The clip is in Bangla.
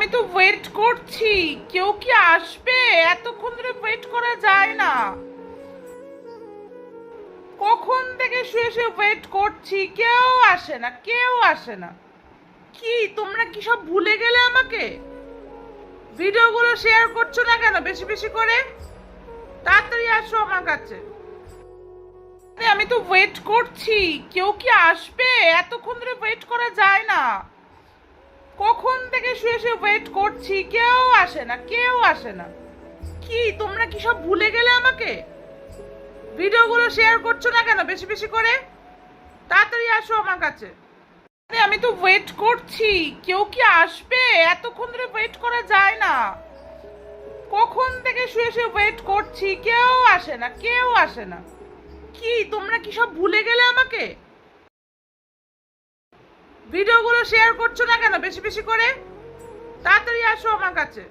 আমি তো ওয়েট করছি, কেউ কি আসবে? এতক্ষণ ধরে ওয়েট করা যায় না। কখন থেকে শুয়ে শুয়ে ওয়েট করছি, কেউ আসে না, কেউ আসে না। কি তোমরা কি সব ভুলে গেলে আমাকে? ভিডিওগুলো শেয়ার করছো না কেন বেশি বেশি করে? তাড়াতাড়ি আসো আমার কাছে। আমি তো ওয়েট করছি, কেউ কি আসবে? এতক্ষণ ধরে ওয়েট করা যায় না। কখন থেকে শুয়ে শুয়ে ওয়েট করছি, কেউ আসে না, কেউ আসে না। কি তোমরা কি সব ভুলে গেলে আমাকে? ভিডিওগুলো শেয়ার করছো না কেন বেশি বেশি করে? তাড়াতাড়ি আসো আমার কাছে। আমি তো ওয়েট করছি, কেউ কি আসবে? এতক্ষণ ধরে ওয়েট করা যায় না। কখন থেকে শুয়ে শুয়ে ওয়েট করছি, কেউ আসে না, কেউ আসে না। কি তোমরা কি সব ভুলে গেলে আমাকে? ভিডিওগুলো শেয়ার করছো না কেন বেশি বেশি করে? তাড়াতাড়ি আসো আমার কাছে।